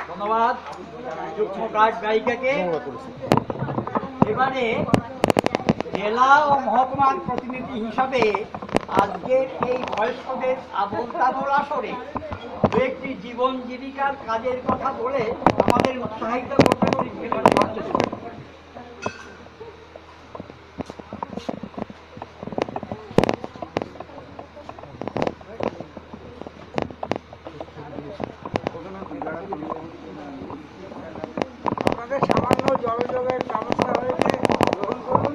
ধন্যবাদ যুগ্ম গায়িকাকে। এবারে জেলা ও মহকুমার প্রতিনিধি হিসাবে আজকের এই বয়স্কদের আবোল তাবোল আসরে দু একটি জীবন জীবিকার কাজের কথা বলে আমাদের উৎসাহিত করতে আপনাদের সামান্য জলযোগের সমস্যা হয়েছে, গ্রহণ করুন।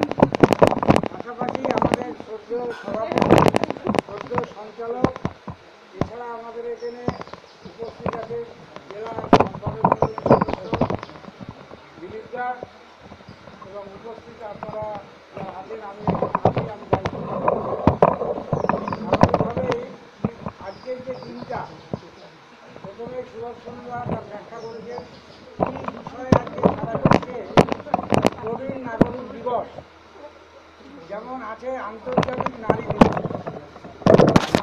পাশাপাশি আমাদের শ্রদ্ধেয় সভাপতি, শ্রদ্ধেয় সঞ্চালক, এছাড়া আমাদের এখানে উপস্থিত আছে জেলা সম্পাদক বিলিকা এবং উপস্থিত আপনারা আছেন। আমি দায়িত্ব স্বাভাবিকভাবেই আজকের যে দিনটা প্রথমে সুভাষচন্দ্র তার ব্যাখ্যা করেছেন কি বিষয়ে আজকে সারা বিশ্বে প্রবীণ নাগরিক দিবস। যেমন আছে আন্তর্জাতিক নারী দিবস,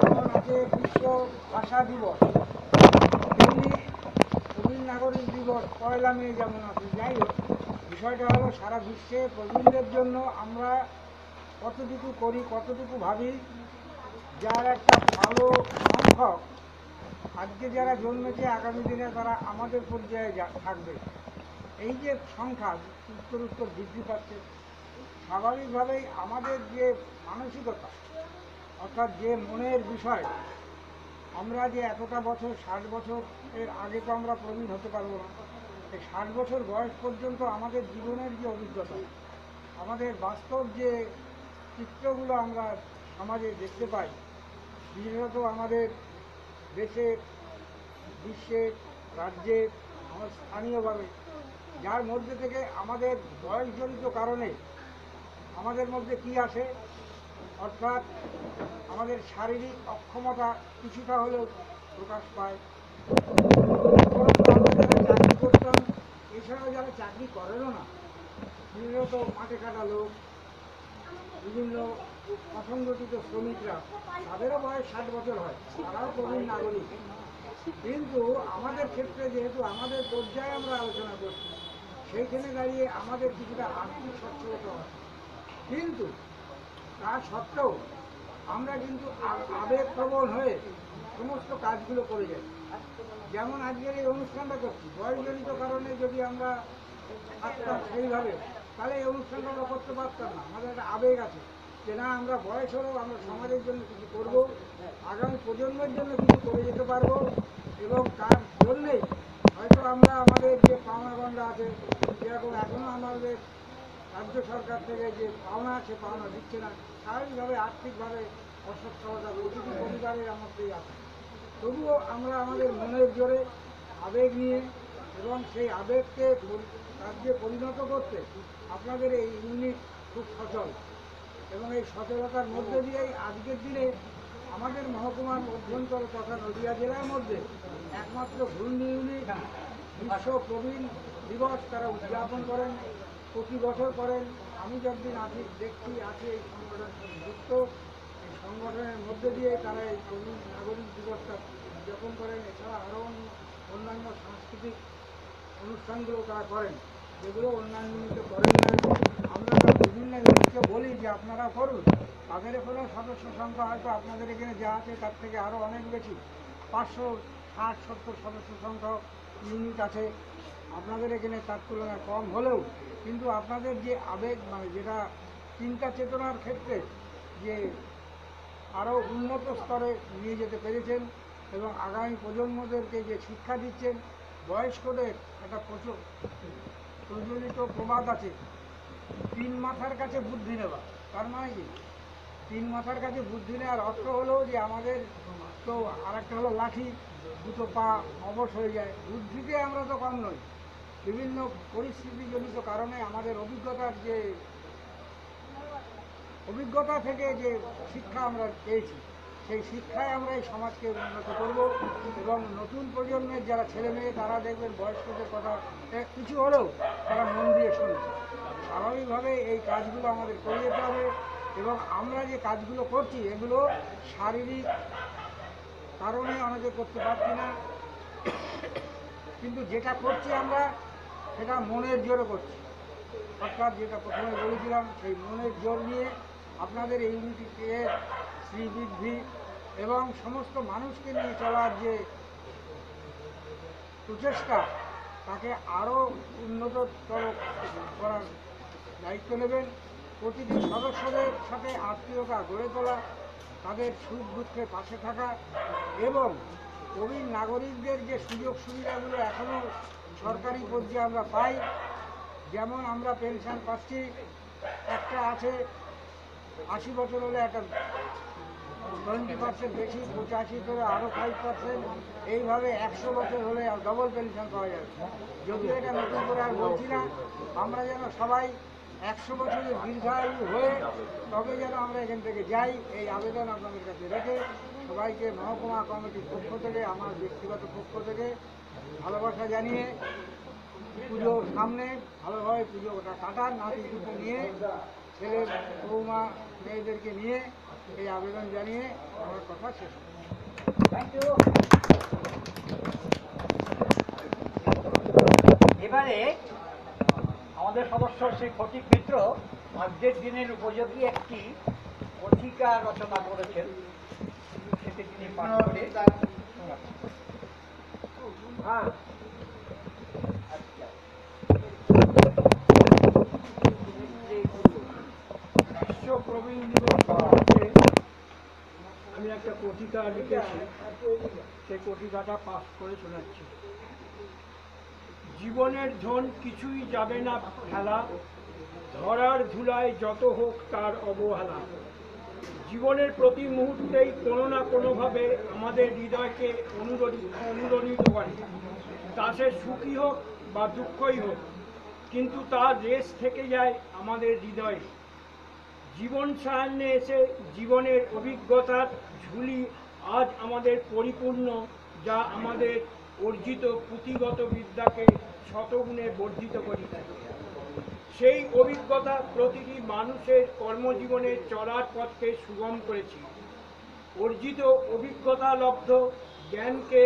যেমন আছে বিশ্ব ভাষা দিবস, তেমনি প্রবীণ নাগরিক দিবস 1 মে যেমন আছে। যাই হোক, বিষয়টা হলো সারা বিশ্বে প্রবীণদের জন্য আমরা কতটুকু করি, কতটুকু ভাবি, যার একটা ভালো সংখ্যক আজকে যারা জন্মেছে আগামী দিনে তারা আমাদের পর্যায়ে থাকবে। এই যে সংখ্যা উত্তর উত্তর বৃদ্ধি পাচ্ছে, স্বাভাবিকভাবেই আমাদের যে মানসিকতা অর্থাৎ যে মনের বিষয়, আমরা যে এতটা বছর 60 বছর এর আগে তো আমরা প্রবীণ হতে পারবো না। এই 60 বছর বয়স পর্যন্ত আমাদের জীবনের যে অভিজ্ঞতা, আমাদের বাস্তব যে চিত্রগুলো আমরা সমাজে দেখতে পাই, বিশেষত আমাদের দেশের, বিশ্বের, রাজ্যের, আমার স্থানীয়ভাবে, যার মধ্যে থেকে আমাদের বয়সজনিত কারণে আমাদের মধ্যে কি আসে, অর্থাৎ আমাদের শারীরিক অক্ষমতা কিছুটা হলেও প্রকাশ পায়। আমরা যারা চাকরি করতাম, এছাড়াও যারা চাকরি করেনও না, বিশেষত মাঠে কাটা লোক, বিভিন্ন অসংগঠিত শ্রমিকরা, তাদেরও বয়স 60 বছর হয়, তারাও প্রবীণ নাগরিক। কিন্তু আমাদের ক্ষেত্রে যেহেতু আমাদের পর্যায়ে আমরা আলোচনা করছি, সেইখানে দাঁড়িয়ে আমাদের কিছুটা আর্থিক সচ্ছলতা হয়, কিন্তু তা সত্ত্বেও আমরা কিন্তু আবেগপ্রবণ হয়ে সমস্ত কাজগুলো করে যাই। যেমন আজকের এই অনুষ্ঠানটা করছি, বয়সজনিত কারণে যদি আমরা থাকতাম সেইভাবে, তাহলে এই অনুষ্ঠানটা আমরা করতে পারতাম না। আমাদের একটা আবেগ আছে যে না, আমরা বয়স হলেও আমরা সমাজের জন্য কিছু করব, আগামী প্রজন্মের জন্য কিছু করে যেতে পারবো, এবং তার জন্যেই হয়তো আমরা আমাদের যে পাওনাগণ্ডা আছে, যেরকম এখনও আমাদের রাজ্য সরকার থেকে যে পাওনা আছে, পাওনা দিচ্ছে না, স্বাভাবিকভাবে আর্থিকভাবে অসচ্ছলতা প্রতিটি পরিবারের মধ্যেই আছে। তবুও আমরা আমাদের মনের জোরে আবেগ নিয়ে এবং সেই আবেগকে কার্যে পরিণত করতে আপনাদের এই ইউনিট খুব সচল, এবং এই সচলতার মধ্যে দিয়েই আজকের দিনে আমাদের মহকুমার অভ্যন্তর তথা নদিয়া জেলার মধ্যে একমাত্র ঘূর্ণি ইউনিট বিশ্ব প্রবীণ দিবস তারা উদযাপন করেন, প্রতি বছর করেন। আমি যতদিন আছি দেখছি আছি এই সংগঠনের সাথে যুক্ত, এই সংগঠনের মধ্যে দিয়ে তারা এই প্রবীণ নাগরিক দিবসটা উদযাপন করেন। এছাড়া আরও অন্যান্য সাংস্কৃতিক অনুষ্ঠানগুলো তারা করেন, যেগুলো অন্যান্য ইউনিটে করেন না। আমরা বিভিন্ন ইউনিটকে বলি যে আপনারা করুন, তাদের কোনো সদস্য সংখ্যা হয়তো আপনাদের এখানে যা আছে তার থেকে আরও অনেক বেশি, 560-70 সদস্য সংখ্যক ইউনিট আছে আপনাদের এখানে, তার তুলনায় কম হলেও কিন্তু আপনাদের যে আবেগ, মানে যেটা চিন্তা চেতনার ক্ষেত্রে যে আরও উন্নত স্তরে নিয়ে যেতে পেরেছেন, এবং আগামী প্রজন্মদেরকে যে শিক্ষা দিচ্ছেন। বয়স্কদের একটা প্রচলিত প্রবাদ আছে, 3 মাথার কাছে বুদ্ধি নেওয়া। তার মানে কি, 3 মাথার কাছে বুদ্ধি নেওয়ার অর্থ হলো যে আমাদের তো আরেকটা হলো লাঠি, দুটো পা অবশ হয়ে যায়। বুদ্ধিতে আমরা তো কম নই, বিভিন্ন পরিস্থিতিজনিত কারণে আমাদের অভিজ্ঞতা থেকে যে শিক্ষা আমরা পেয়েছি, সেই শিক্ষায় আমরা এই সমাজকে উন্নত করব, এবং নতুন প্রজন্মের যারা ছেলে মেয়ে তারা দেখবেন বয়স্কদের কথা কিছু হলেও তারা মন দিয়ে শুনছে। স্বাভাবিকভাবে এই কাজগুলো আমাদের করে যেতে হবে, এবং আমরা যে কাজগুলো করছি এগুলো শারীরিক কারণে অনেকে করতে পারছি না, কিন্তু যেটা করছি আমরা সেটা মনের জোরে করছি। অর্থাৎ যেটা প্রথমে বলেছিলাম, সেই মনের জোর নিয়ে আপনাদের এই ইউনিটিকে শ্রীবৃদ্ধি এবং সমস্ত মানুষকে নিয়ে চলার যে প্রচেষ্টা, তাকে আরও উন্নততর করার দায়িত্ব নেবেন। প্রতিটি সদস্যদের সাথে আত্মীয়তা গড়ে তোলা, তাদের সুখ দুঃখে পাশে থাকা, এবং প্রবীণ নাগরিকদের যে সুযোগ সুবিধাগুলো এখনও সরকারি পর্যায়ে আমরা পাই, যেমন আমরা পেনশন পাচ্ছি, একটা আছে 80 বছর হলে একটা 20% বেশি, 85 করে আরও 5%, এইভাবে 100 বছর হলে ডবল পেনশন পাওয়া যাবে। যদিও এটা নতুন করে আর বলছি না, আমরা যেন সবাই 100 বছরের দীর্ঘায়ু হয়ে তবে যেন আমরা এখান থেকে যাই, এই আবেদন আপনাদের কাছে রেখে সবাইকে মহকুমা কমিটির পক্ষ থেকে, আমার ব্যক্তিগত পক্ষ থেকে ভালোবাসা জানিয়ে, পুজোর সামনে ভালোভাবে পুজোটা কাটার, নাতি পুজো নিয়ে, ছেলে বৌমা মেয়েদেরকে নিয়ে এই আবেদন জানিয়ে আমার কথা শেষ। Thank you. এবারে আমাদের সদস্য শ্রী ফটিক মিত্র আজকের দিনের উপযোগী একটি পত্রিকা রচনা করেছেন, সেটি তিনি পাঠ করে শোনাচ্ছেন। হ্যাঁ, বিশ্ব প্রবীণ দিবস উপলক্ষে আমি একটা কবিতা লিখেছি, সেই কবিতাটা পাঠ করে শোনাচ্ছি। জীবনের ধন কিছুই যাবে না ফেলা, ধরার ধুলায় যত হোক তার অবহেলা। জীবনের প্রতি মুহূর্তেই কোনো না কোনোভাবে আমাদের হৃদয়কে অনুরণিত করে, তা সে সুখী হোক বা দুঃখই হোক, কিন্তু তার রেশ থেকে যায় আমাদের হৃদয়ে। জীবন সায়ান্নে এসে জীবনের অভিজ্ঞতার ঝুলি আজ আমাদের পরিপূর্ণ, যা আমাদের অর্জিত পুঁথিগত বিদ্যাকে শতগুণে বর্ধিত করিতে। সেই অভিজ্ঞতা প্রতিটি মানুষের কর্মজীবনে চলার পথকে সুগম করেছি। অর্জিত অভিজ্ঞতা লব্ধ জ্ঞানকে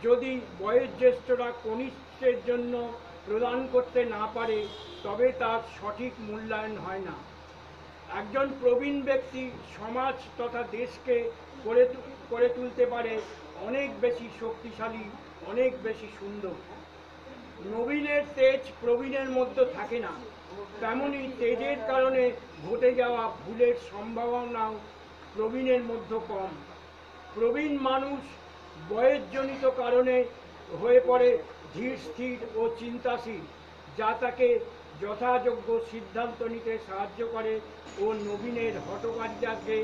যদি বয়োজ্যেষ্ঠরা কনিষ্ঠের জন্য প্রদান করতে না পারে, তবে তার সঠিক মূল্যায়ন হয় না। একজন প্রবীণ ব্যক্তি সমাজ তথা দেশকে করে তুলতে পারে অনেক বেশি শক্তিশালী, অনেক বেশি সুন্দর। নবীনের তেজ প্রবীণের মধ্যে থাকে না, তেমনি তেজের কারণে ঘটে যাওয়া ভুলের সম্ভাবনাও প্রবীণের মধ্যে কম। প্রবীণ মানুষ বয়সজনিত কারণে হয়ে পড়ে ধীর স্থির ও চিন্তাশীল, যা তাকে যথাযোগ্য সিদ্ধান্ত নিতে সাহায্য করে ও নবীনের হঠকারিতাকে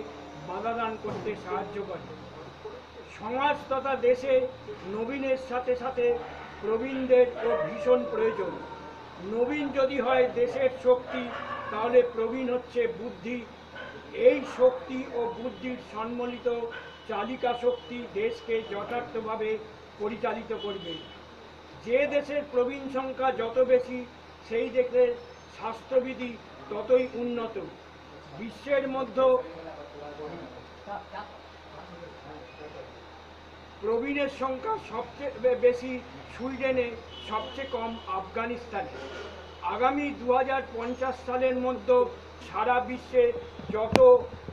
বাধাদান করতে সাহায্য করে। সমাজ তথা দেশে নবীনের সাথে সাথে প্রবীণদের ও ভীষণ প্রয়োজন। নবীন যদি হয় দেশের শক্তি, তাহলে প্রবীণ হচ্ছে বুদ্ধি। এই শক্তি ও বুদ্ধির সম্মিলিত চালিকা শক্তি দেশকে যথার্থভাবে পরিচালিত করবে। যে দেশের প্রবীণ সংখ্যা যত বেশি, সেই দেশের স্বাস্থ্যবিধি ততই উন্নত। বিশ্বের মধ্যে প্রবীণের সংখ্যা সবচেয়ে বেশি সুইডেনে, সবচেয়ে কম আফগানিস্তানে। আগামী 2050 সালের মধ্যে সারা বিশ্বে যত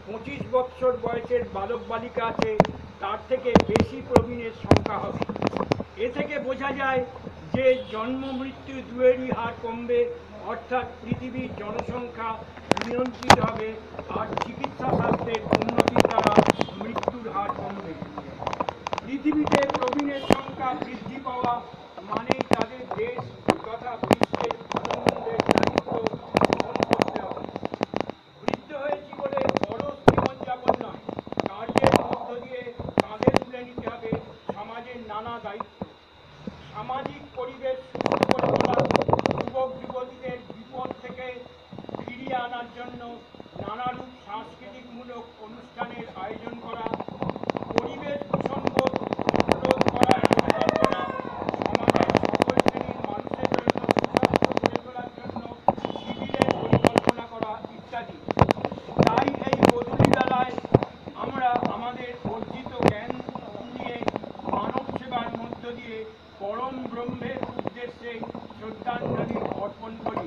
25 বছর বয়সের বালক বালিকা আছে, তার থেকে বেশি প্রবীণের সংখ্যা হবে। এ থেকে বোঝা যায় যে জন্ম মৃত্যু দুয়েরই হার কমবে, অর্থাৎ পৃথিবীর জনসংখ্যা নিয়ন্ত্রিত হবে, আর চিকিৎসা শাস্ত্রের উন্নতির দ্বারা মৃত্যুর হার কমবে। পৃথিবীতে প্রবীণের সংখ্যা বৃদ্ধি পাওয়া মানে তাদের দেশ তথা বিশ্বের আনন্দের দায়িত্ব গ্রহণ করতে হবে। বৃদ্ধ হয়েছি বলে বড় জীবনযাপন নয়, কার্যের মধ্য দিয়ে কাঁধে তুলে নিতে হবে সমাজের নানা দায়িত্ব। সামাজিক পরিবেশ সুস্থ করে তোলা, যুবক যুবতীদের বিপদ থেকে ফিরিয়ে আনার জন্য নানারূপ সাংস্কৃতিকমূলক অনুষ্ঠানের আয়োজন করা, পরিবেশ দূষণবোধ রোধ করার পরিকল্পনা, সমাজের সকল শ্রেণীর মানুষের জন্য সুস্বাস্থ্য গড়ে তোলার জন্য শিবিরের পরিকল্পনা করা ইত্যাদি। তাই এই বদলিবেলায় আমরা আমাদের অর্জিত জ্ঞান নিয়ে মানব সেবার মধ্য দিয়ে পরম ব্রহ্মের উদ্দেশ্যে শ্রদ্ধাঞ্জলি অর্পণ করি।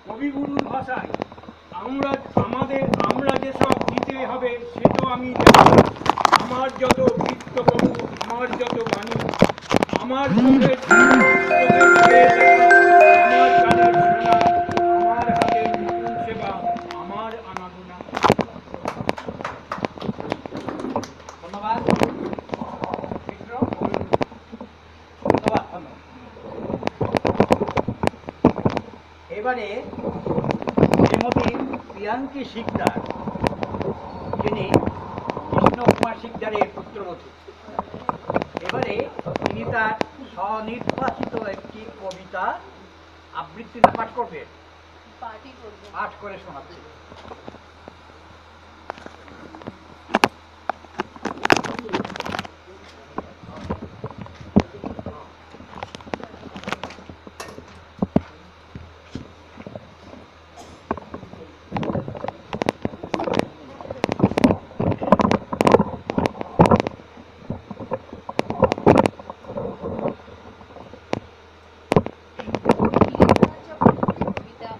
কবিগুরুর ভাষায় আমরা যেসব দিতে হবে সে তো আমি জানি। আমার যত বৃত্ত প্রভু, আমার যত বাণী, আমার চোখের আমার কানের শোনা, আমার হাতের নতুন সেবা, আমার আনাগোনা। ধন্যবাদ মিত্র, ধন্যবাদ। এবারে শ্রীমতী প্রিয়াঙ্কি শিকদার, যিনি কৃষ্ণ কুমার শিকদারের পুত্রবধূ। এবারে তিনি তার স্বনির্বাচিত একটি কবিতা আবৃত্তি পাঠ করবেন, পাঠ করে শোনাচ্ছি। কবিতা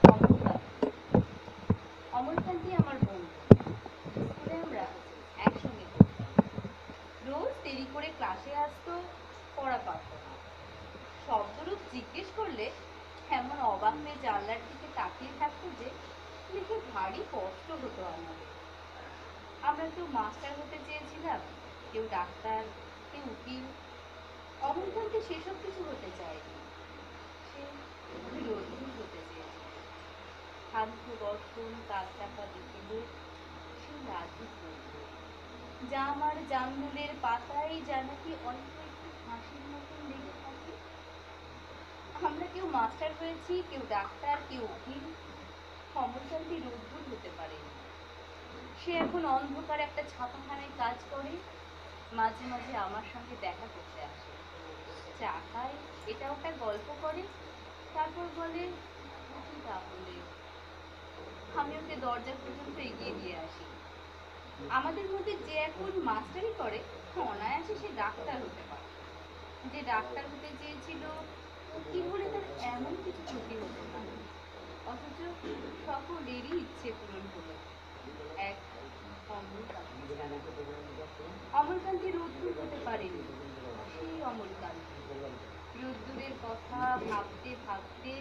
ভারী কষ্ট হতো আমাদের। আমরা কেউ মাস্টার হতে চেয়েছিলাম, কেউ ডাক্তার, কেউ উকিল। অমলকান্তি সেসব কিছু হতে চায়নি। সে রোদ্দুর হতে চেয়েছিল। শান্ত দর্শন, কাকটাকা বিকেলে সে লাজুক রোদ্দুর, যা আমার জামরুলের পাতায় যা নাকি অল্প একটু হাসির মতন লেগে থাকে। আমরা কেউ মাস্টার হয়েছি, কেউ ডাক্তার, কেউ উকিল। অমলকান্তি রোদ্দুর হতে পারেনি। সে এখন অন্ধকার একটা ছাপাখানায় কাজ করে। মাঝে মাঝে আমার সঙ্গে দেখা করতে আসে, চা খায়, এটা ওটা গল্প করে, তারপর বলে কি তা বলে। আমি ওকে দরজা পর্যন্ত এগিয়ে দিয়ে আসি। আমাদের মধ্যে যে এখন মাস্টারি করে, অনায়াসে সে ডাক্তার হতে পারে। যে ডাক্তার হতে চেয়েছিল, উকিল হলে তার এমন কিছু ক্ষতি হতো না। অথচ সকলেরই ইচ্ছে পূরণ হলো, এক অমলকান্তি ছাড়া। অমলকান্তি রোদ্দুর হতে পারেনি। সেই অমলকান্তি রোদ্দুরের কথা ভাবতে ভাবতে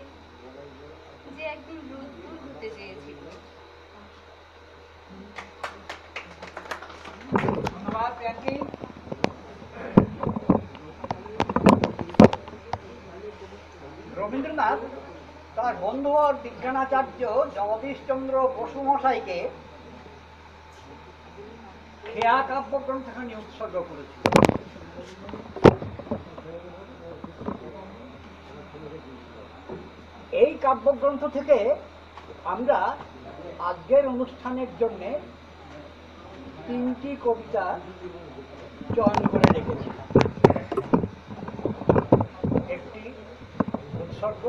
যে একদিন রোদ্দুর হতে চেয়েছিল। ধন্যবাদ প্রিয়াঙ্কি। রবীন্দ্রনাথ তার বন্ধুবর বিজ্ঞানাচার্য জগদীশচন্দ্র বসু মশাইকে খেয়া কাব্যগ্রন্থখানি উৎসর্গ করেছিল। এই কাব্যগ্রন্থ থেকে আমরা আজকের অনুষ্ঠানের জন্যে 3টি কবিতা চয়ন করে রেখেছি। একটি উৎসর্গ,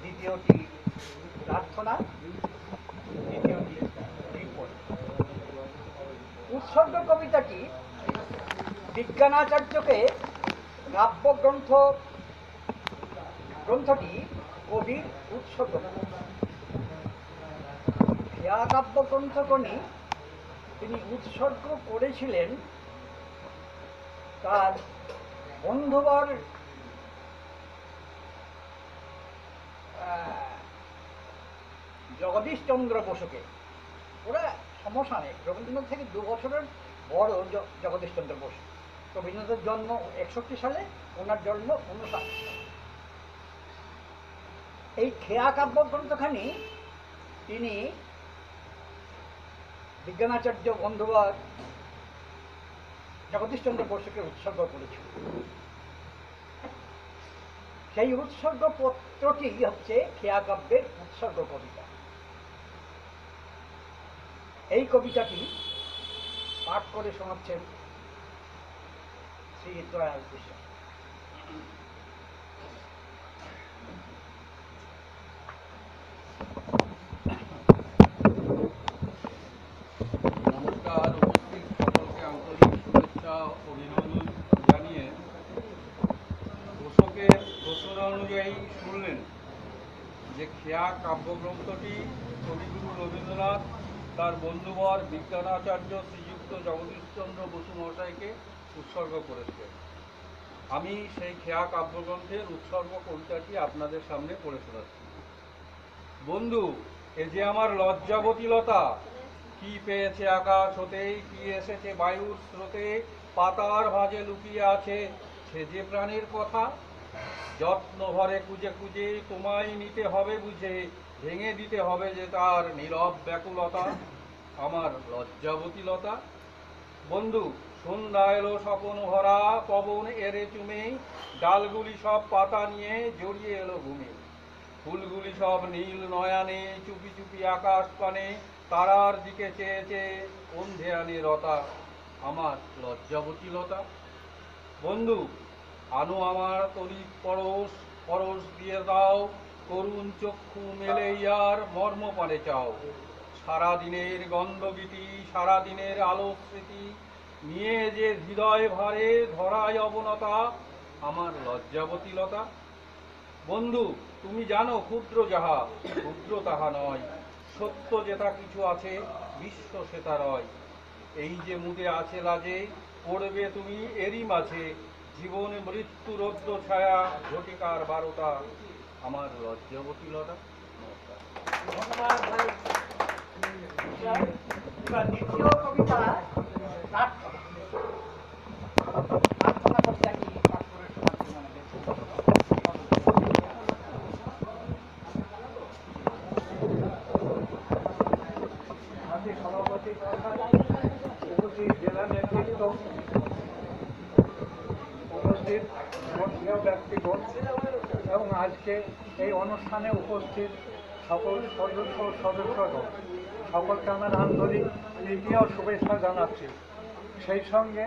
দ্বিতীয়টি প্রার্থনা, তৃতীয়টি রিপোর্ট। উৎসর্গ কবিতাটি বিজ্ঞানাচার্যকে গ্রন্থটি কবির উৎসর্গ। খেয়া কাব্যগ্রন্থগণি তিনি উৎসর্গ করেছিলেন তার বন্ধুবর জগদীশচন্দ্র বসুকে। ওরা সমসাময়িক, রবীন্দ্রনাথ থেকে 2 বছরের বড় জগদীশচন্দ্র বসু। রবীন্দ্রনাথের জন্ম 61 সালে, ওনার জন্ম 59 সালে। এই খেয়া কাব্যগ্রন্থখানি তিনি বিজ্ঞানাচার্য বন্ধুবর জগদীশচন্দ্র বসুকে উৎসর্গ করেছিল। সেই উৎসর্গ পত্রটি হচ্ছে খেয়া কাব্যের উৎসর্গ কবিতা। এই কবিতাটি পাঠ করে শোনাচ্ছেন শ্রী দয়াল বিশ্বাস। নমস্কার, উপস্থিত সকলকে আন্তরিক শুভেচ্ছা অভিনন্দন জানিয়ে ঘোষকের ঘোষণা অনুযায়ী শুনলেন যে খেয়া কাব্যগ্রন্থটি কবিগুরু রবীন্দ্রনাথ তার বন্ধুবর বিজ্ঞানাচার্য শ্রীযুক্ত জগদীশচন্দ্র বসু মহাশয়কে উৎসর্গ করেছিলেন। আমি সেই খেয়া কাব্যগ্রন্থের উৎসর্গ কবিতাটি আপনাদের সামনে পড়ে শোনাচ্ছি। বন্ধু, এ যে আমার লজ্জাবতী লতা, কি পেয়েছে আকাশ হতে, কি এসেছে বায়ুর স্রোতে, পাতার ভাঁজে লুকিয়ে আছে সে যে প্রাণের কথা। যত্ন ভরে খুঁজে খুঁজে তোমায় নিতে হবে বুঝে, ভেঙে দিতে হবে যে তার নীরব ব্যাকুলতা, আমার লজ্জাবতী লতা। বন্ধু, সন্ধ্যা এলো স্বপন ভরা, পবন এরে চুমে, ডালগুলি সব পাতা নিয়ে জড়িয়ে এলো ঘুমে। ফুলগুলি সব নীল নয়ানে, চুপি চুপি আকাশ পানে, তারার দিকে চেয়ে চেয়ে অন্ধেয়ানে রতা, আমার লজ্জাবতী লতা। বন্ধু, আনো আমার তড়িৎ পরশ, পরশ দিয়ে দাও, করুণ চক্ষু মেলে ইয়ার মর্ম পানে চাও। সারাদিনের গন্ধগীতি, সারাদিনের আলো স্মৃতি নিয়ে যে হৃদয় ভারে ধরায় অবনতা, আমার লজ্জাবতী লতা। বন্ধু, তুমি জানো ক্ষুদ্র যাহা, ক্ষুদ্র তাহা নয়, সত্য যেটা কিছু আছে বিশ্ব সেটা রয়। এই যে মুদে আছে লাজে, পড়বে তুমি এরই মাঝে, জীবন মৃত্যু রৌদ্র ছায়া ঘটিকার 12টা, আমার লজ্জাবতী লতা। নমস্কার। ধন্যবাদ ভাই। এবার দ্বিতীয় কবিতা প্রার্থনা। প্রার্থনা কবিতা কি পাঠ করে শোনাচ্ছেন আমাদের? আজকে সভাপতি উপস্থিত জেলা নেতৃত্ব, উপস্থিত ধর্মীয় ব্যক্তিগণ এবং আজকে এই অনুষ্ঠানে উপস্থিত সকল সদস্যগণ সকলকে আমার আন্তরিক প্রীতি ও শুভেচ্ছা জানাচ্ছি। সেই সঙ্গে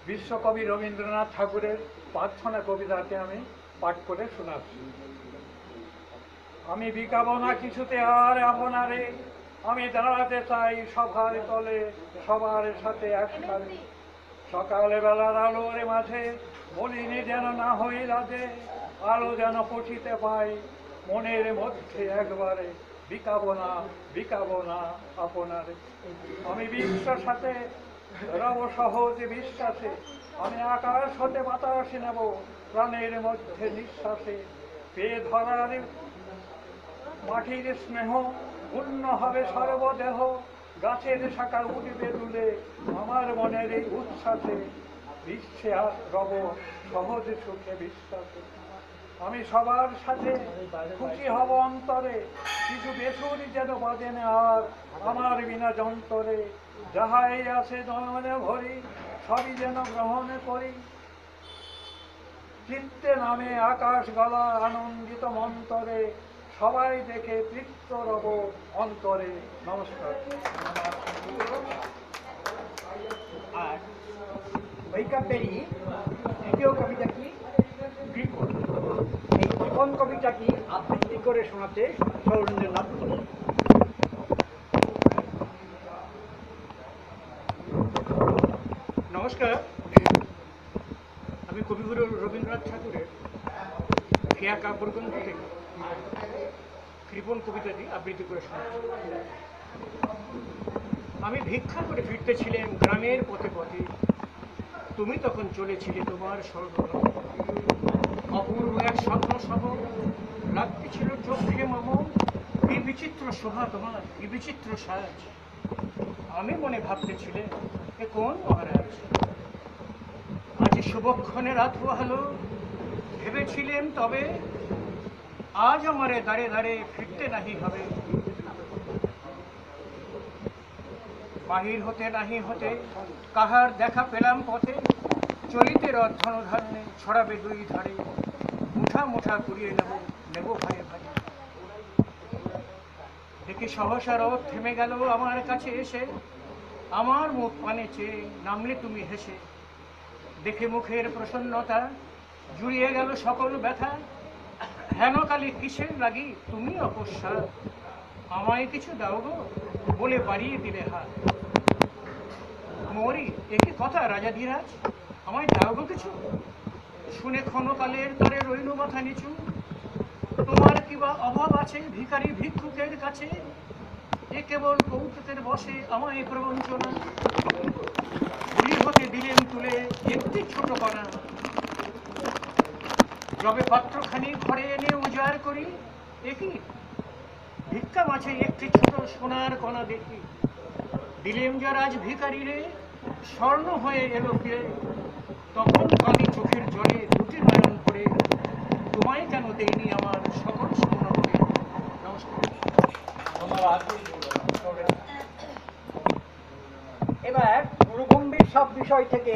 বিশ্বকবি রবীন্দ্রনাথ ঠাকুরের প্রার্থনা কবিতাকে আমি পাঠ করে শোনাচ্ছি। আমি বিকাবো না কিছুতে আর আপনারে, আমি দাঁড়াতে চাই সবার তলে সবার সাথে একসাথে। সকালে বেলার আলোর মাঝে বলিনি যেন না হই রাতে, আলো যেন পৌঁছিতে পাই মনের মধ্যে একবারে। বিকাবো না আপনারে, আমি বিশ্বের সাথে রব সহজ বিশ্বাসে। আমি আকাশ হতে বাতাস নেব প্রাণের মধ্যে নিঃশ্বাসে। পেয়ে ধরার মাটির স্নেহ পূর্ণ হবে সর্বদেহ, গাছের শাখা উঠবে তুলে আমার মনের এই উচ্ছ্বাসে। বিশ্বে আর রব সহজ সুখে বিশ্বাসে। আমি সবার সাথে খুশি হব অন্তরে, কিছু বেসুরি যেন বাজে না আর আমার বিনা যন্তরে। যাহাই আছে নয়নে ভরি সবই যেন গ্রহণ করি, চিত্তে নামে আকাশ গলা আনন্দিত মন্তরে। সবাই দেখে তৃপ্ত রব অন্তরে। নমস্কার। আর ওই কাব্যেরই দ্বিতীয় কবিতা কি কৃপণ। এই কৃপণ কবিতাটি আবৃত্তি করে শোনাতে সৌরেন্দ্রনাথ বলেন। নমস্কার, আমি কবিগুরু রবীন্দ্রনাথ ঠাকুরের খেয়া কাব্যগ্রন্থ থেকে কৃপণ কবিতাটি আবৃত্তি করে শোনাচ্ছি। আমি ভিক্ষা করে ফিরতেছিলেন গ্রামের পথে পথে, তুমি তখন চলেছিলে তোমার স্বর্গ। অপূর্ব এক স্বপ্ন সহ লাগতে ছিল চোখে মম, কি বিচিত্র শোভা তোমার, কি বিচিত্র সাজ। আমি মনে ভাবতেছিলেন এ কোন মহারাজ, আজ শুভক্ষণে রাত ভালো ভেবেছিলেন তবে, আজ আমারে দাঁড়ে দাঁড়ে ফিরতে নাহি হবে। বাহির হতে নাহি হতে কাহার দেখা পেলাম পথে, চলিতে রথ ধনুধান্যে ছড়াবে দুই ধারে। মুঠা মুঠা কুড়িয়ে নেব ভাইয়ে ভাই। দেখি সহসা রথ থেমে গেল আমার কাছে এসে, আমার মুখ পানে চেয়ে নামলে তুমি হেসে। দেখে মুখের প্রসন্নতা জুড়িয়ে গেল সকল ব্যথা, হেন কালে কিসের লাগি তুমি অপস্যা। আমায় কিছু দাও গো বলে বাড়িয়ে দিলে হাত। মরি একই কথা রাজাধিরাজ, আমায় দাও গো কিছু। শুনে ক্ষণকালের তরে রইল মাথা নিচু, তোমার কিবা অভাব আছে ভিখারি ভিক্ষুকের কাছে। এ কেবল কৌতুকের বসে আমায় প্রবঞ্চনা, বুড়ি হতে দিলেন তুলে একটি ছোট কণা। যবে পাত্রখানি ঘরে এনে উজাড় করি, একই ভিক্ষা মাঝে একটি ছোট সোনার কণা দেখি। দিলেম যার আজ ভিখারি রে, স্বর্ণ হয়ে এলো ফিরে। তখন কাঁদি চোখের জলে দুটি নয়ন ভরে, তোমায় কেন দেইনি আমার সকল স্বপ্ন ভরে। নমস্কার। এবার গুরুগম্ভীর সব বিষয় থেকে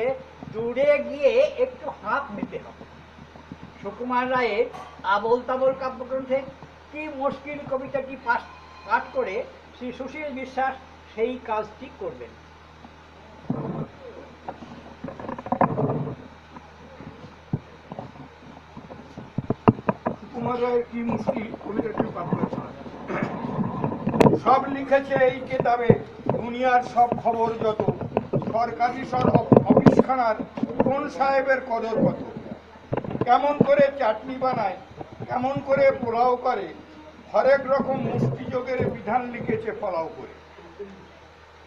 দূরে গিয়ে একটু হাত নিতে হবে। সুকুমার রায়ের আবোল তাবোল কাব্যগ্রন্থে কি মুশকিল কবিতাটি পাঠ করে শ্রী সুশীল বিশ্বাস সেই কাজটি করবেন। সুকুমার রায়ের কি মুশকিল কবিতাটি পাঠ করেছে। সব লিখেছে এই কেতাবে দুনিয়ার সব খবর যত, সরকারি অফিসখানার কোন সাহেবের কদর কত। কেমন করে চাটনি বানায়, কেমন করে পোলাও করে, হরেক রকম মুষ্টিযোগের বিধান লিখেছে ফলাও করে।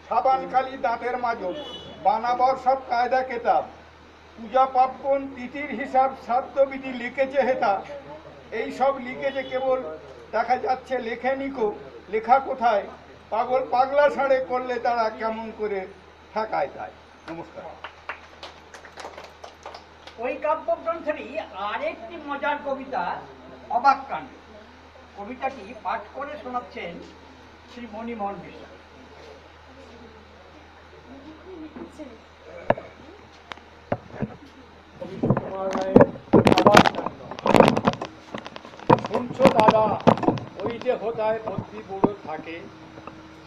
সাবান কালি দাঁতের মাজন বানাবার সব কায়দা কেতাব, পূজা পার্বণ তিথির হিসাব শ্রাদ্ধবিধি লিখেছে হেতা। এই সব লিখেছে কেবল দেখা যাচ্ছে লেখেনি কো, লেখা কোথায় পাগল পাগলা ছাড়ে করলে তারা কেমন করে ঠেকায় যায়। নমস্কার। ওই কাব্যগ্রন্থেরই আরেকটি মজার কবিতা অবাক কাণ্ড। কবিতাটি পাঠ করে শোনাচ্ছেন শ্রী মণিমোহন বিশ্বাস। কবি সুকুমার রায়ের অবাক কাণ্ড। শুনছো দাদা, ওই যে হোদায় বদ্যি বুড়ো থাকে,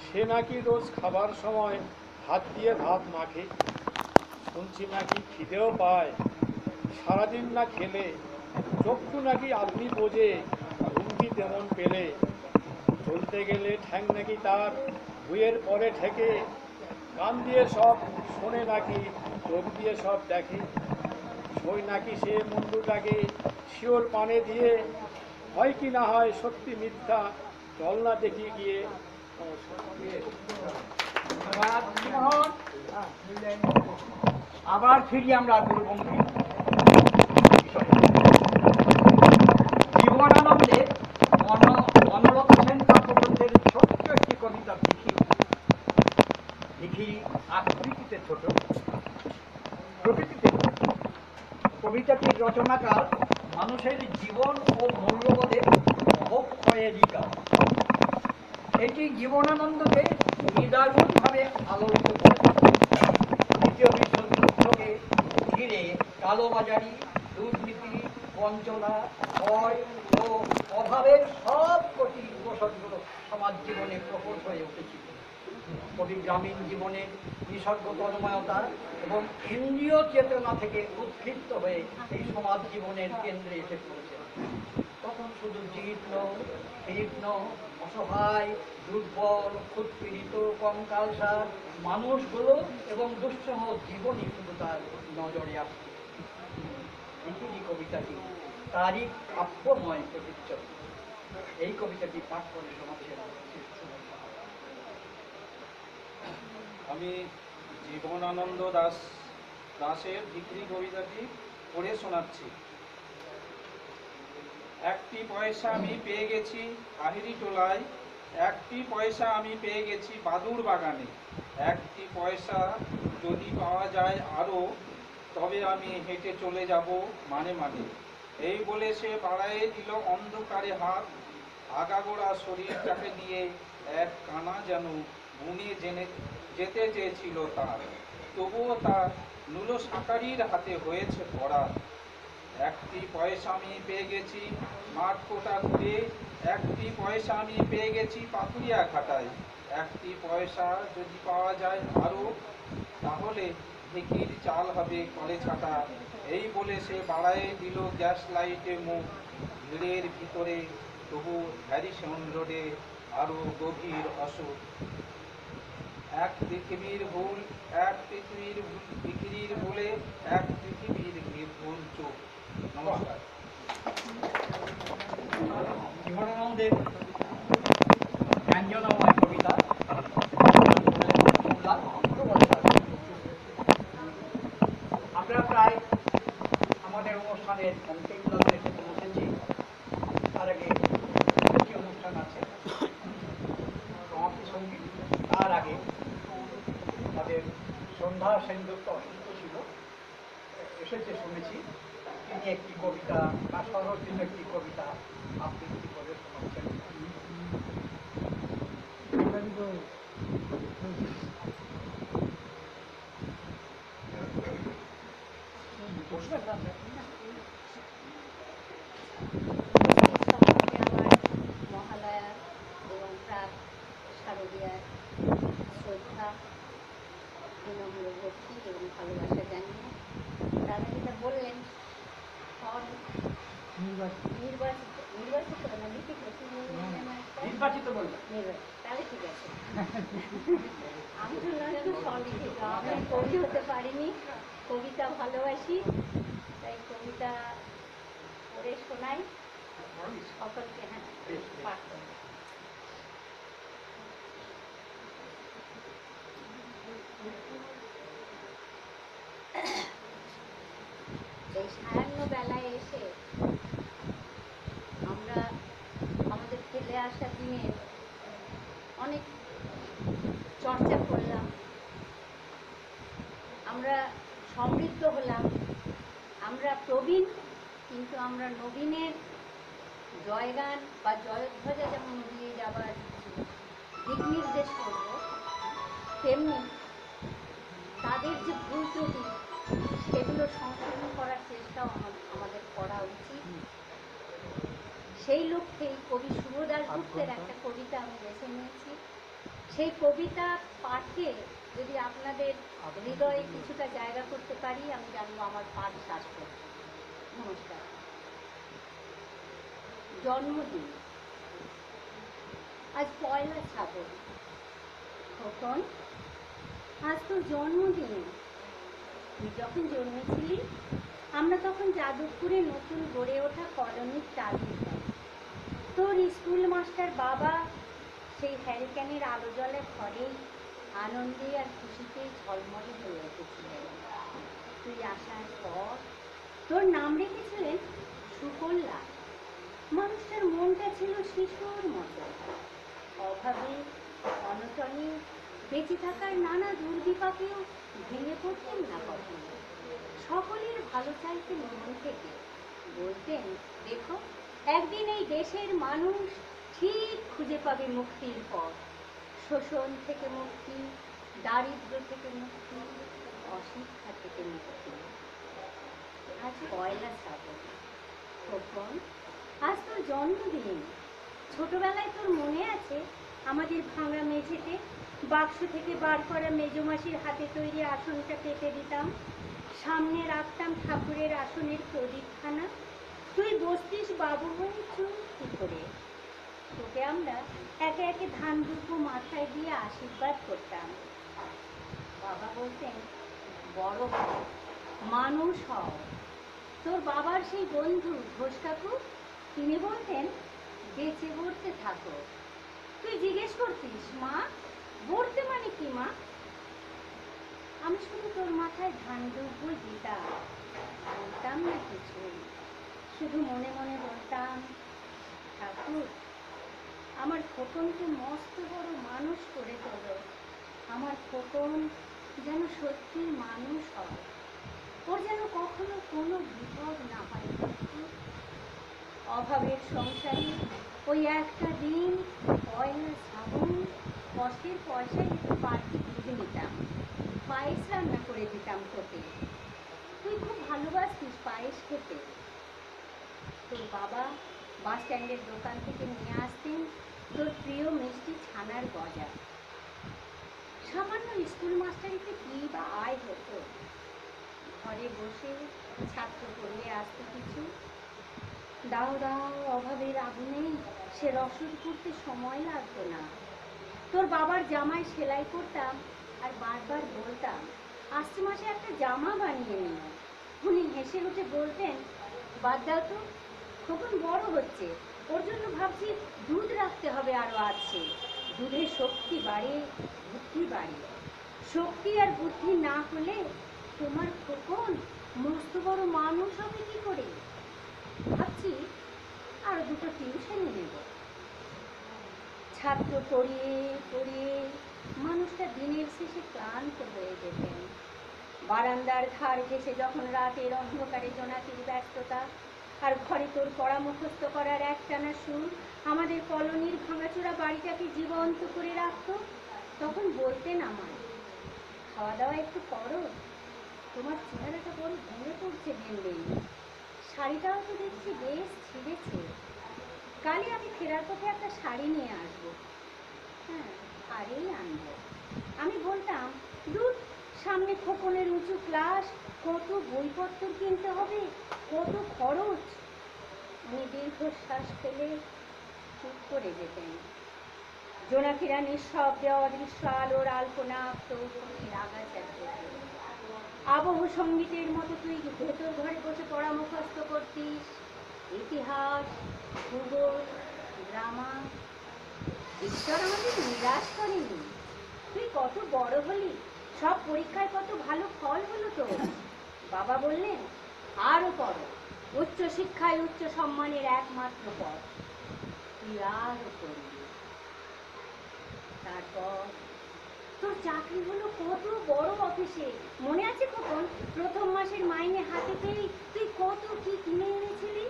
সে নাকি রোজ খাবার সময় হাত দিয়ে ভাত মাখে। শুনছি নাকি খিদেও পায়, সারাদিন না খেলে চক্ষু নাকি আপনি বোঝে, ঘুমটি তেমন পেলে। চলতে গেলে ঠ্যাং নাকি তার ভুঁয়ের পরে ঠেকে, কান দিয়ে সব শোনে নাকি চোখ দিয়ে সব দেখে। সই নাকি সে মুন্ডুটাকে শিওর পানে দিয়ে, হয় কি না হয় সত্যি মিথ্যা চল না দেখি গিয়ে। ধন্যবাদ মোহন। আবার ফিরি আমরা দুর্গন্ধে। জীবনানন্দে বনলতা সেন কাব্যগ্রন্থের ছোট্ট একটি কবিতা লিখি আকৃতিতে ছোট, প্রকৃতিতে ছোট। কবিতাটির রচনাকার মানুষের জীবন ও মূল্যবোধের অবক্ষয়েরই কাজ। এটি জীবনানন্দকে নিদারুণভাবে আলোড়িত করে। দ্বিতীয় বিশ্বযুদ্ধকে ঘিরে কালোবাজারি, দুর্নীতি, বঞ্চনা, ভয় ও অভাবের সব কটি উপসর্গ সমাজ জীবনে প্রকট হয়ে উঠেছিল। কবি গ্রামীণ জীবনের নিসর্গ তন্ময়তা এবং ইন্দ্রিয় চেতনা থেকে উৎক্ষিপ্ত হয়ে এই সমাজ জীবনের কেন্দ্রে এসে পড়েছে। তখন শুধু জীর্ণ, অসহায়, দুর্বল, উৎপীড়িত, কঙ্কালসার মানুষগুলো এবং দুঃসহ জীবনই শুধু তার নজরে আসছে। এই কবিতাটি তারই কাব্যময় প্রতিচ্ছবি। এই কবিতাটি পাঠ করে শোনাচ্ছেন। আমি জীবনানন্দ দাশের ভিখারি কবিতাটি পড়ে শোনাচ্ছি। একটি পয়সা আমি পেয়ে গেছি আহিরি টোলায়, একটি পয়সা আমি পেয়ে গেছি বাদুর বাগানে, একটি পয়সা যদি পাওয়া যায় আরও, তবে আমি হেঁটে চলে যাব মানে মানে। এই বলে সে বাড়াইয়ে দিল অন্ধকারে হাত, আগাগোড়া শরীরটাকে নিয়ে এক কানা যেন বুনে যেতে চেয়েছিল তার, তবুও তার নুলো সাকারির হাতে হয়েছে পড়া। একটি পয়সা আমি পেয়ে গেছি মাঠ কোটা ঘুরে, একটি পয়সা আমি পেয়ে গেছি পাথুরিয়া ঘাটায়, একটি পয়সা যদি পাওয়া যায় আরও, তাহলে ঢেকির চাল হবে কলে ছাটা। এই বলে সে বাড়াইয়ে দিল গ্যাস লাইটে মুখ, ভিড়ের ভিতরে তবু হ্যারিসন রোডে আরও গভীর অসুখ। এক পৃথিবীর ভুল, এক পৃথিবীর বিক্রির ভুলে, এক পৃথিবীর ভুল চোখ। নমস্কার। জীবনানন্দের ব্যঞ্জনাময় কবিতা। আমরা প্রায় আমাদের অনুষ্ঠানের অন্ত্যেগুলোতে এসে পৌঁছেছি। তার আগে একটি অনুষ্ঠান আছে সমাপ্তি সঙ্গীত। তার আগে তাদের সন্ধ্যা সেনগুপ্ত অসুস্থ ছিল, এসেছে শুনেছি। তিনি একটি কবিতা বা সরচিত একটি কবিতা আবৃত্তি করে শোনাচ্ছেন। মহালয়া এবং প্রাক শারদীয়ার শ্রদ্ধা, বিনম্র ভক্তি এবং ভালোবাসা জানিয়ে তারা যেটা বললেন নির্বাচিত বলবেন। তাহলে ঠিক আছে। আমি শুনলাম যেন স্বলিখিত। আমি কবি হতে পারিনি, কবিতা ভালোবাসি, তাই কবিতা পড়ে শোনাই সকলকে। হ্যাঁ, পাঠ করি। এই সায়ান্ন বেলায় এসে আমরা আমাদের ফেলে আসা দিনের অনেক প্রবীণ, কিন্তু আমরা নবীনের জয়গান বা জয়ধ্বজা যেমন উড়িয়ে যাবার দিক নির্দেশ করব, তেমনি তাদের যে ভুল ত্রুটি সেগুলো সংশোধন করার চেষ্টাও আমাদের করা উচিত। সেই লক্ষ্যেই কবি শুভদাস গুপ্তের একটা কবিতা আমি বেছে নিয়েছি। সেই কবিতা পাঠে যদি আপনাদের হৃদয়ে কিছুটা জায়গা করতে পারি, আমি জানবো আমার পাঠ সার্থক। নমস্কার। জন্মদিন আজ পয়লা শ্রাবণ। খোকন, আজ তোর জন্মদিন। তুই যখন জন্মেছিলি আমরা তখন যাদবপুরে নতুন গড়ে ওঠা কলোনির টালি দিতাম। তোর স্কুল মাস্টার বাবা সেই হ্যারিকেনের আলো জলে ঘরেই আনন্দে আর খুশিতে ঝলমলে হয়ে উঠেছিলেন। তুই আসার পর তোর নাম রেখেছিলেন সুকল্যা। মানুষটার মনটা ছিল শিশুর মতো, অভাবে অনটনে বেঁচে থাকার নানা দুর্বিপাকেও ভেঙে পড়তেন না কখনো। সকলের ভালো চাইতেন মন থেকে, বলতেন, দেখো একদিন এই দেশের মানুষ ঠিক খুঁজে পাবে মুক্তির পথ। শোষণ থেকে মুক্তি, দারিদ্র্য থেকে মুক্তি, অশিক্ষা থেকে মুক্তি। আজ পয়লা শ্রাবণ। খোকন, আজ তোর জন্মদিন। ছোটবেলায় তোর মনে আছে আমাদের ভাঙা মেঝেতে বাক্স থেকে বার করা মেজমাসির হাতে তৈরি আসনটা পেতে দিতাম, সামনে রাখতাম ঠাকুরের আসনের প্রদীপখানা। তুই বসতিস বাবু হয়ে চুপ করে। তোকে আমরা একে একে ধান দুটো মাথায় দিয়ে আশীর্বাদ করতাম। বাবা বলতেন, বড় হও, মানুষ হও। তোর বাবার সেই বন্ধু ঘোষ কাকু, তিনি বলতেন, বেঁচে বলতে থাকো। তুই জিজ্ঞেস করতিস, মা বলতে মানে কি মা? আমি শুধু তোর মাথায় ধান দুব্বো দিতাম, বলতাম না কিছুই। শুধু মনে মনে বলতাম, ঠাকুর আমার খোকনকে মস্ত বড় মানুষ করে তোলো। আমার খোকন যেন সত্যি মানুষ হয়, ওর যেন কখনো কোনো বিপদ না হয়। অভাবের সংসারে ওই একটা দিন পয়লা শ্রাবণ কষ্টের পয়সায় একটু বাড়তি দুধ নিতাম, পায়েস রান্না করে দিতাম তোকে। তুই খুব ভালোবাসতিস পায়েস খেতে। তোর বাবা বাস স্ট্যান্ডের দোকান থেকে নিয়ে আসতেন তোর প্রিয় মিষ্টি ছানার গজা। সামান্য স্কুল মাস্টারিতে কি বা আয় হতো, ঘরে বসে ছাত্র পড়লে আসতো কিছু। দাও দাও অভাবের আগুনে সে রসদ করতে সময় লাগতো না। তোর বাবার জামায় সেলাই করতাম আর বারবার বলতাম, আসছে মাসে একটা জামা বানিয়ে নিও। উনি হেসে উঠে বলতেন, বাদ দাও তো, খোকন বড় হচ্ছে, ওর জন্য ভাবছি দুধ রাখতে হবে আরো আছে। দুধে শক্তি বাড়ে, বুদ্ধি বাড়ে। শক্তি আর বুদ্ধি না হলে তোমার খোকন মস্ত বড় মানুষ হবে কি করে? ভাবছি আরো দুটো টিউশনই নেব। ছাত্র পড়িয়ে পড়িয়ে মানুষটা দিনের শেষে ক্লান্ত হয়ে যেতেন। বারান্দার ধার ঘেঁষে যখন রাতের অন্ধকারে জোনাকির ব্যস্ততা আর ঘরে তোর পড়া মুখস্থ করার একটানা সুর আমাদের কলোনির ভাঙাচোরা বাড়িটাকে জীবন্ত করে রাখত, তখন বলতেন আমায়, খাওয়া দাওয়া একটু করো, তোমার চেহারাটা বড় ভেঙে পড়ছে ভেঙে। শাড়িটাও তো দেখছি বেশ ছিঁড়েছে, কালই আমি ফেরার পথে একটা শাড়ি নিয়ে আসবো। হ্যাঁ, আরেই আনবো। আমি বলতাম, দূর, সামনে খোকনের উঁচু ক্লাস, কত বইপত্র কিনতে হবে, কত খরচ। উনি দীর্ঘশ্বাস ফেলে চুপ করে যেতেন। জোনাকিরা নিঃশব্দে অদৃশ্য আলোর আলপনা আঁকত উঠোনের আগাছাতে। আবহ সঙ্গীতের মতো তুই ভেতর ঘরে বসে পড়া মুখস্থ করতিস, ইতিহাস, ভূগোল, ড্রামা। ঈশ্বর আমাদের নিরাশ করেনি। তুই কত বড় হলি, সব পরীক্ষায় কত ভালো ফল হলো তো। বাবা বললেন, আরো পড়ো, উচ্চ শিক্ষায় উচ্চ সম্মানের একমাত্র পথ। তুই আরো পড়বি। তারপর তোর চাকরি হলো কত বড় অফিসে, মনে আছে খোকন? প্রথম মাসের মাইনে হাতে পেয়ে তুই কত কি কিনে এনেছিলি।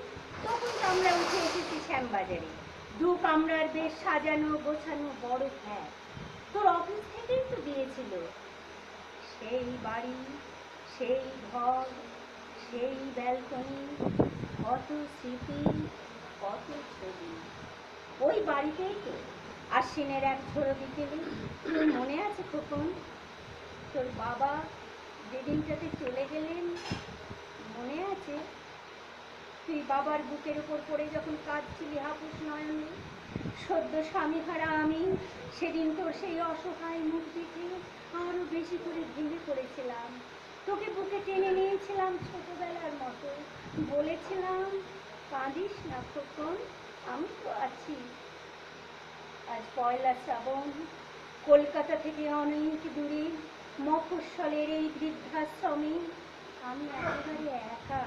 তখন তো আমরা উঠে এসেছি শ্যামবাজারে, 2 কামরার বেশ সাজানো গোছানো বড় ফ্ল্যাট। তোর অফিস থেকেই তো দিয়েছিল। সেই বাড়ি, সেই ঘর, সেই ব্যালকনি, কত স্মৃতি, কত ছবি। ওই বাড়িতেই তো আশ্বিনের এক ঝোড়ো বিকেলে, তোর মনে আছে খোকন? তোর বাবা যেদিনটাতে চলে গেলেন, মনে আছে? তুই বাবার বুকের উপর পড়ে যখন কাঁদছিলি হাপুস নয়নে। সদ্য স্বামী হারা আমি সেদিন তোর সেই অসহায় মুখ দেখে আরো বেশি করে ভেঙে পড়েছিলাম। তোকে বুকে টেনে নিয়েছিলাম ছোটবেলার মতো, বলেছিলাম কাঁদিস না খোকন, আমি তো আছি। আজ পয়লা শ্রাবণ, কলকাতা থেকে অনেক দূরে মফস্বলের এই বৃদ্ধাশ্রমে আমি একেবারে একা।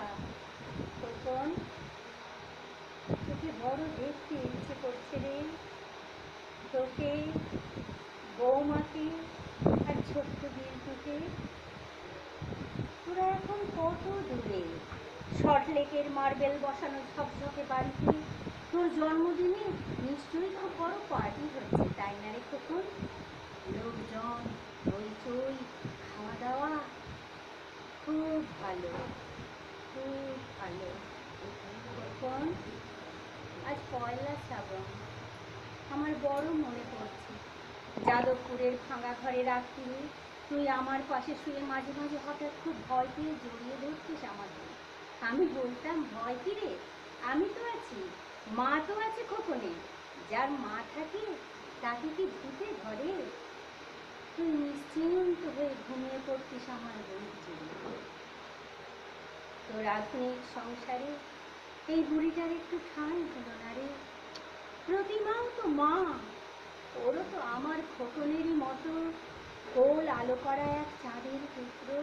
খোকন, তোকে বড় দেখতে ইচ্ছে করছে রে। তোকে, বৌমাকে আর ছোট্ট বিলটুকে। তোরা এখন কত দূরে, সল্টলেকের মার্বেল বসানো ঝকঝকে বাড়িতে তোর জন্মদিনে নিশ্চয়ই খুব বড় পার্টি হচ্ছে, তাই না রে খোকন? লোকজন, হইচই, খাওয়া দাওয়া, খুব ভালো, খুব ভালো। খোকন, আজ পয়লা শ্রাবণ, আমার বড় মনে পড়ছে যাদবপুরের ভাঙা ঘরে রাত্রিরে তুই আমার পাশে শুয়ে মাঝে মাঝে হঠাৎ খুব ভয় পেয়ে জড়িয়ে ধরতিস আমাকে। আমি বলতাম, ভয় কি রে, আমি তো আছি, মা তো আছে খোকনে। যার মা থাকে তাকে কি ভূতে ধরে? তুই নিশ্চিন্ত হয়ে ঘুমিয়ে পড়তিস আমার বুক জুড়ে। তোর আধুনিক সংসারে এই বুড়িটার একটু ঠাঁই হলো না রে। প্রতিমাও তো মা, ওরও তো আমার খোকনেরই মতো কোল আলো করা এক চাঁদের টুকরো।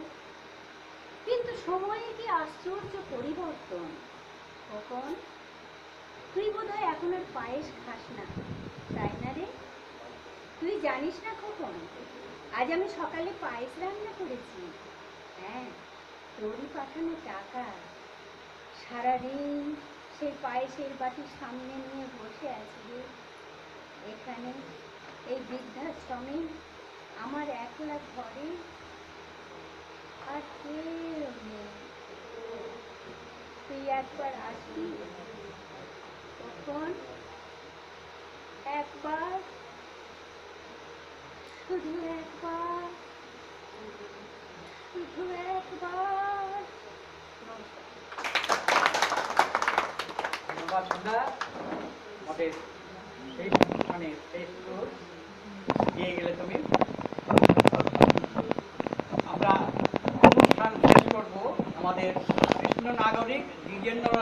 কিন্তু সময়ে কি আশ্চর্য পরিবর্তন। খোকন, তুই বোধহয় এখন আর পায়েস খাস না, তাই না রে? তুই জানিস না খোকন, আজ আমি সকালে পায়েস রান্না করেছি। হ্যাঁ, তোরই পাঠানো টাকা। সারাদিন সেই পায়েসের বাটি সামনে নিয়ে বসে আছি রে। এখানে এই বৃদ্ধাশ্রমে আমার একলা ঘরে, আর কেউ নেই। তুই একবার আসবি তখন, একবার, শুধু একবার, শুধু একবার। ধন্যবাদ সন্ধ্যা, আমাদের সেই মানে সেই সুর দিয়ে গেলে তুমি। আমরা অনুষ্ঠান শেষ করবো আমাদের কৃষ্ণ নাগরিক দ্বিজেন্দ্র